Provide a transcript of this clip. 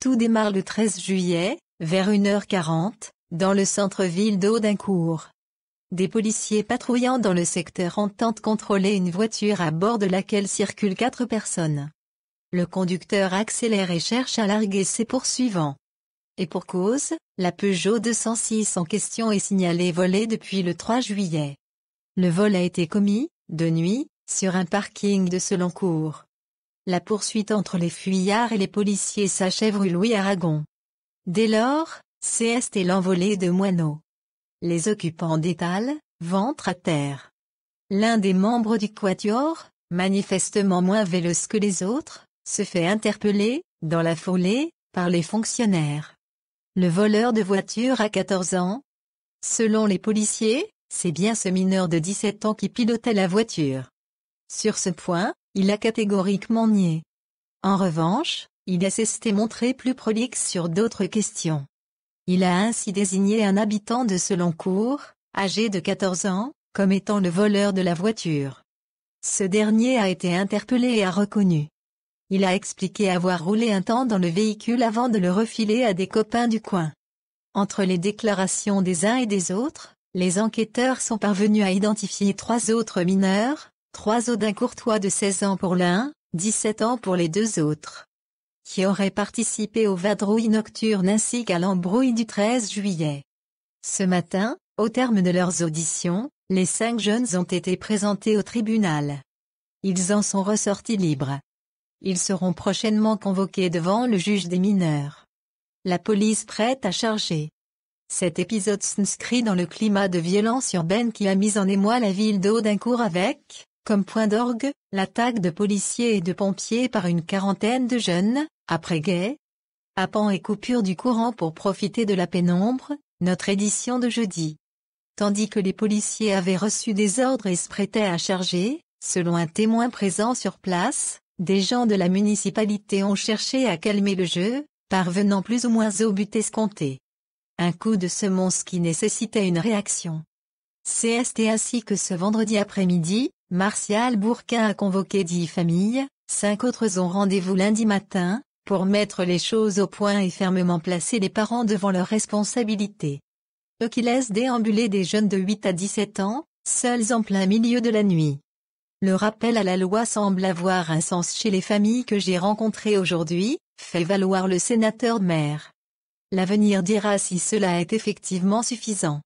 Tout démarre le 13 juillet, vers 1h40, dans le centre-ville d'Audincourt. Des policiers patrouillant dans le secteur tentent contrôler une voiture à bord de laquelle circulent 4 personnes. Le conducteur accélère et cherche à larguer ses poursuivants. Et pour cause, la Peugeot 206 en question est signalée volée depuis le 3 juillet. Le vol a été commis, de nuit, sur un parking de Seloncourt. La poursuite entre les fuyards et les policiers s'achève rue Louis-Aragon. Dès lors, CST l'envolée de moineaux. Les occupants détalent, ventre à terre. L'un des membres du quatuor, manifestement moins véloce que les autres, se fait interpeller, dans la foulée, par les fonctionnaires. Le voleur de voiture a 14 ans. Selon les policiers, c'est bien ce mineur de 17 ans qui pilotait la voiture. Sur ce point, il a catégoriquement nié. En revanche, il a s'est montré plus prolixe sur d'autres questions. Il a ainsi désigné un habitant de Seloncourt, âgé de 14 ans, comme étant le voleur de la voiture. Ce dernier a été interpellé et a reconnu. Il a expliqué avoir roulé un temps dans le véhicule avant de le refiler à des copains du coin. Entre les déclarations des uns et des autres, les enquêteurs sont parvenus à identifier 3 autres mineurs, 3 Audincourtois de 16 ans pour l'un, 17 ans pour les 2 autres, qui auraient participé aux vadrouilles nocturnes ainsi qu'à l'embrouille du 13 juillet. Ce matin, au terme de leurs auditions, les 5 jeunes ont été présentés au tribunal. Ils en sont ressortis libres. Ils seront prochainement convoqués devant le juge des mineurs. La police prête à charger. Cet épisode s'inscrit dans le climat de violence urbaine qui a mis en émoi la ville d'Audincourt avec, comme point d'orgue, l'attaque de policiers et de pompiers par une quarantaine de jeunes, après-guet. Appant et coupure du courant pour profiter de la pénombre, notre édition de jeudi. Tandis que les policiers avaient reçu des ordres et se prêtaient à charger, selon un témoin présent sur place, des gens de la municipalité ont cherché à calmer le jeu, parvenant plus ou moins au but escompté. Un coup de semonce qui nécessitait une réaction. CST ainsi que ce vendredi après-midi, Martial Bourquin a convoqué 10 familles, 5 autres ont rendez-vous lundi matin, pour mettre les choses au point et fermement placer les parents devant leurs responsabilités. Eux qui laissent déambuler des jeunes de 8 à 17 ans, seuls en plein milieu de la nuit. Le rappel à la loi semble avoir un sens chez les familles que j'ai rencontrées aujourd'hui, fait valoir le sénateur maire. L'avenir dira si cela est effectivement suffisant.